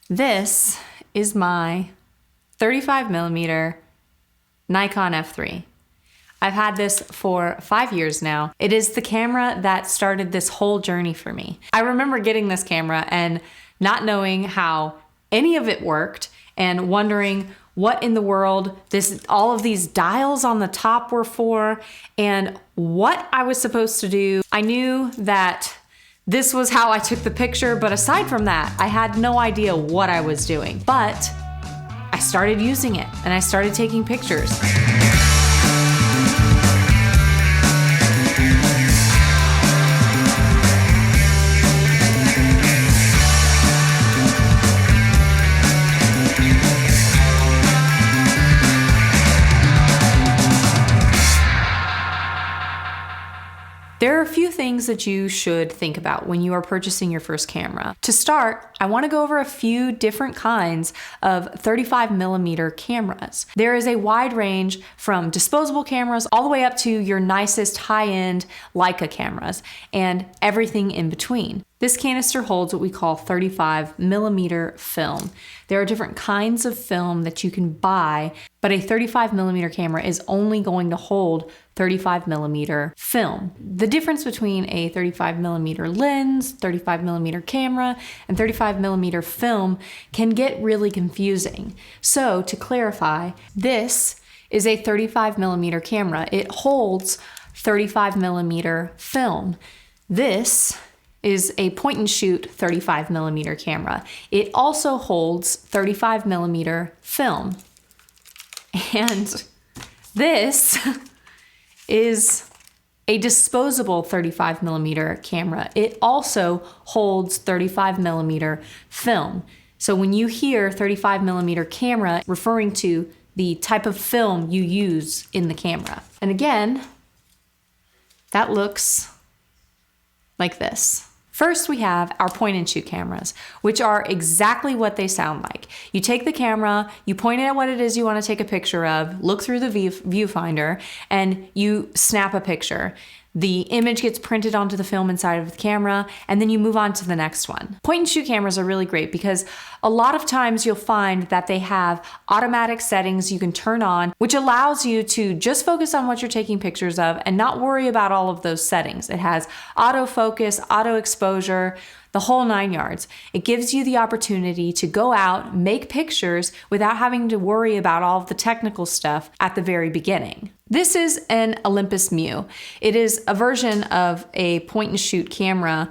This is my 35mm Nikon F3. I've had this for 5 years now. It is the camera that started this whole journey for me. I remember getting this camera and not knowing how any of it worked and wondering what in the world all of these dials on the top were for and what I was supposed to do. I knew that this was how I took the picture, but aside from that, I had no idea what I was doing. But I started using it and I started taking pictures. There are a few things that you should think about when you are purchasing your first camera. To start, I want to go over a few different kinds of 35mm cameras. There is a wide range from disposable cameras all the way up to your nicest high-end Leica cameras and everything in between. This canister holds what we call 35mm film. There are different kinds of film that you can buy, but a 35mm camera is only going to hold 35mm film. The difference between a 35mm lens, 35mm camera, and 35mm film can get really confusing. So to clarify, this is a 35mm camera. It holds 35mm film. This is a point and shoot 35mm camera. It also holds 35mm film. And this is a disposable 35mm camera. It also holds 35mm film. So when you hear 35mm camera, referring to the type of film you use in the camera. And again, that looks like this. First, we have our point and shoot cameras, which are exactly what they sound like. You take the camera, you point it at what it is you want to take a picture of, look through the viewfinder, and you snap a picture. The image gets printed onto the film inside of the camera, and then you move on to the next one. Point and shoot cameras are really great because a lot of times you'll find that they have automatic settings you can turn on, which allows you to just focus on what you're taking pictures of and not worry about all of those settings. It has autofocus, auto exposure, the whole 9 yards. It gives you the opportunity to go out, make pictures without having to worry about all of the technical stuff at the very beginning. This is an Olympus Mu. It is a version of a point and shoot camera.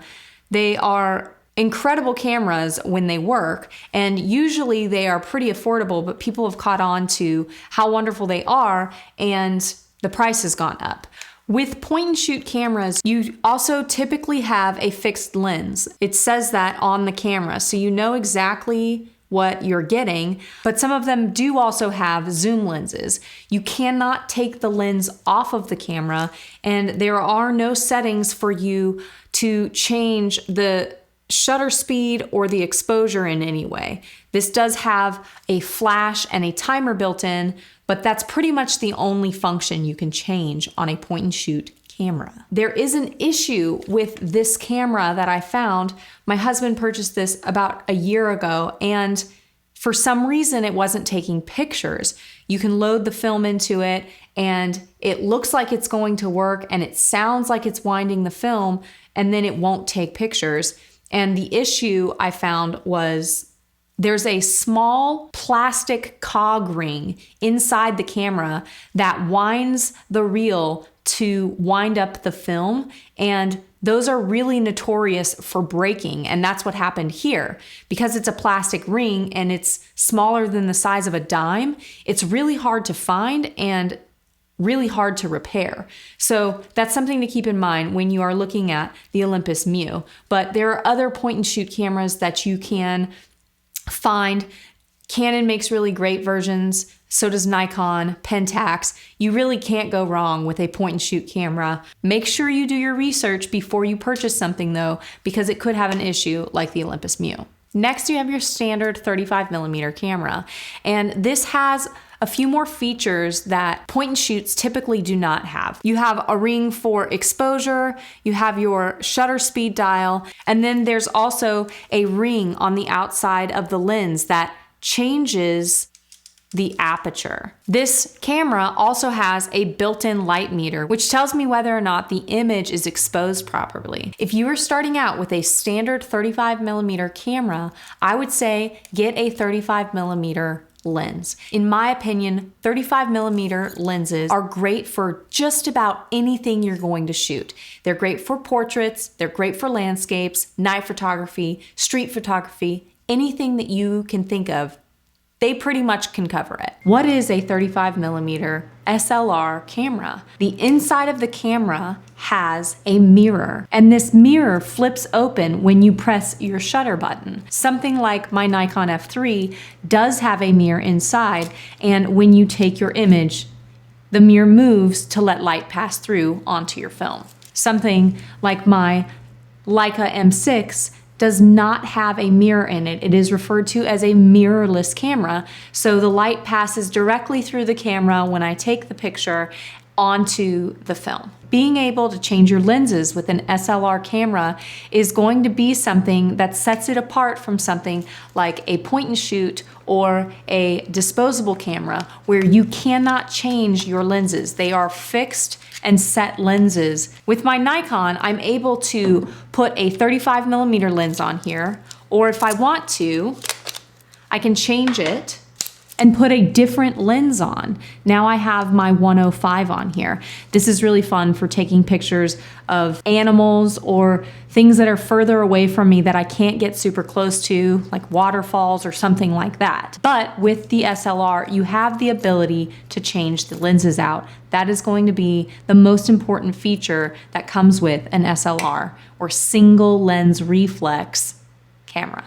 They are incredible cameras when they work, and usually they are pretty affordable, but people have caught on to how wonderful they are, and the price has gone up. With point and shoot cameras, you also typically have a fixed lens. It says that on the camera, so you know exactly what you're getting, but some of them do also have zoom lenses. You cannot take the lens off of the camera, and there are no settings for you to change the shutter speed or the exposure in any way. This does have a flash and a timer built in, but that's pretty much the only function you can change on a point and shoot camera. There is an issue with this camera that I found. My husband purchased this about a year ago, and for some reason it wasn't taking pictures. You can load the film into it and it looks like it's going to work and it sounds like it's winding the film, and then it won't take pictures. And the issue I found was there's a small plastic cog ring inside the camera that winds the reel to wind up the film, and those are really notorious for breaking, and that's what happened here. Because it's a plastic ring and it's smaller than the size of a dime, it's really hard to find and really hard to repair. So that's something to keep in mind when you are looking at the Olympus Mu. But there are other point and shoot cameras that you can find. Canon makes really great versions. So does Nikon, Pentax. You really can't go wrong with a point and shoot camera. Make sure you do your research before you purchase something though, because it could have an issue like the Olympus Mu. Next, you have your standard 35mm camera. And this has a few more features that point and shoots typically do not have. You have a ring for exposure, you have your shutter speed dial, and then there's also a ring on the outside of the lens that changes the aperture. This camera also has a built-in light meter, which tells me whether or not the image is exposed properly. If you are starting out with a standard 35mm camera, I would say get a 35mm lens. In my opinion, 35mm lenses are great for just about anything you're going to shoot. They're great for portraits, they're great for landscapes, night photography, street photography, anything that you can think of. They pretty much can cover it. What is a 35mm SLR camera? The inside of the camera has a mirror, and this mirror flips open when you press your shutter button. Something like my Nikon F3 does have a mirror inside, and when you take your image, the mirror moves to let light pass through onto your film. Something like my Leica M6 does not have a mirror in it. It is referred to as a mirrorless camera, so the light passes directly through the camera when I take the picture onto the film. Being able to change your lenses with an SLR camera is going to be something that sets it apart from something like a point and shoot or a disposable camera where you cannot change your lenses. They are fixed and set lenses. With my Nikon, I'm able to put a 35mm lens on here, or if I want to, I can change it and put a different lens on. Now I have my 105 on here. This is really fun for taking pictures of animals or things that are further away from me that I can't get super close to, like waterfalls or something like that. But with the SLR, you have the ability to change the lenses out. That is going to be the most important feature that comes with an SLR, or single lens reflex camera.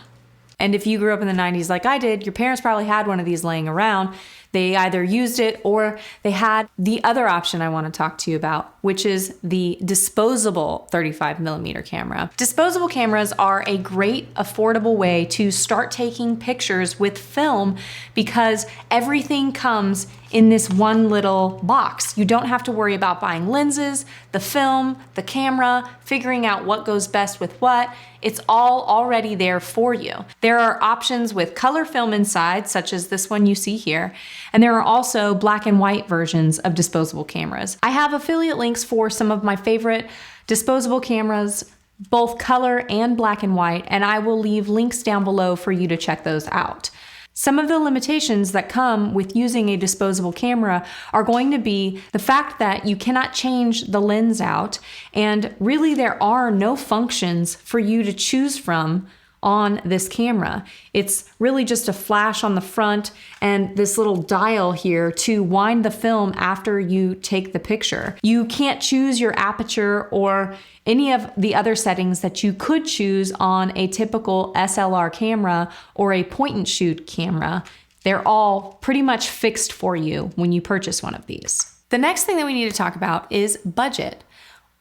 And if you grew up in the 90s like I did, your parents probably had one of these laying around. They either used it or they had the other option I want to talk to you about, which is the disposable 35mm camera. Disposable cameras are a great, affordable way to start taking pictures with film because everything comes in this one little box. You don't have to worry about buying lenses, the film, the camera, figuring out what goes best with what. It's all already there for you. There are options with color film inside, such as this one you see here, and there are also black and white versions of disposable cameras. I have affiliate links for some of my favorite disposable cameras, both color and black and white, and I will leave links down below for you to check those out. Some of the limitations that come with using a disposable camera are going to be the fact that you cannot change the lens out, and really there are no functions for you to choose from on this camera. It's really just a flash on the front and this little dial here to wind the film after you take the picture. You can't choose your aperture or any of the other settings that you could choose on a typical SLR camera or a point and shoot camera. They're all pretty much fixed for you when you purchase one of these. The next thing that we need to talk about is budget.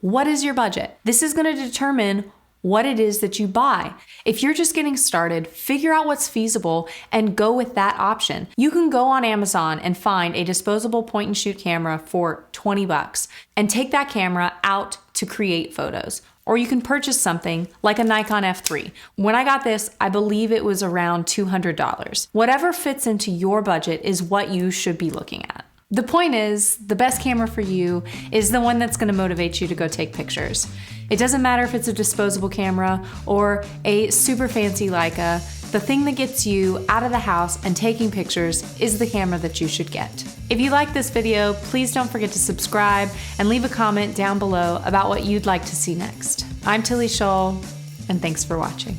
What is your budget? This is going to determine what it is that you buy. If you're just getting started, figure out what's feasible and go with that option. You can go on Amazon and find a disposable point and shoot camera for $20 and take that camera out to create photos. Or you can purchase something like a Nikon F3. When I got this, I believe it was around $200. Whatever fits into your budget is what you should be looking at. The point is, the best camera for you is the one that's going to motivate you to go take pictures. It doesn't matter if it's a disposable camera or a super fancy Leica. The thing that gets you out of the house and taking pictures is the camera that you should get. If you like this video, please don't forget to subscribe and leave a comment down below about what you'd like to see next. I'm Tilly Shull, and thanks for watching.